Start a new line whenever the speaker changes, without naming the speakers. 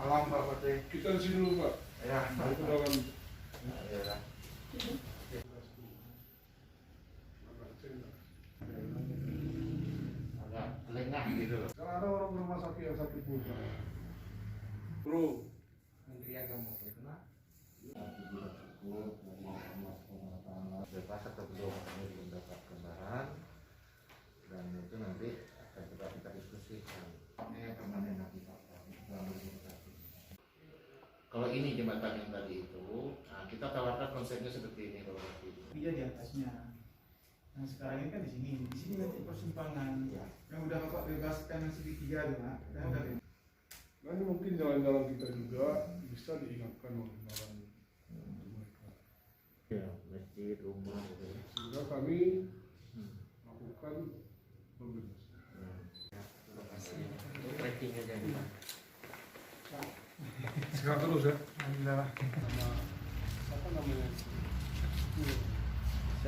Malam Pak Fatih.
Kita di sini dulu Pak.
Ya,
Itu dalam.
ya. Agak lengah gitu loh.
Kalau ada orang rumah sakit yang sakit muka, bro,
Menteri Agama kena. Bebas atau belum, kami belum dapat gambaran, dan itu nanti akan kita diskusikan. Ini permanen nanti Pak. Kalau ini jembatan yang tadi itu, nah kita tawarkan konsepnya seperti ini kalau waktu itu.
Dia di atasnya. Nah sekarang ini kan di sini nanti persimpangan.
Ya.
Yang udah Bapak bebaskan yang segitiga itu, Pak. Dan udah
nanti mungkin jalan-jalan kita juga bisa diingatkan oleh orang mereka.
Ya, masjid, rumah gitu.
Sehingga kami lakukan pembebasan.
Terima kasih. Tracking aja nih Pak.
Sehat terus ya.
Alhamdulillah.
Sama siapa namanya?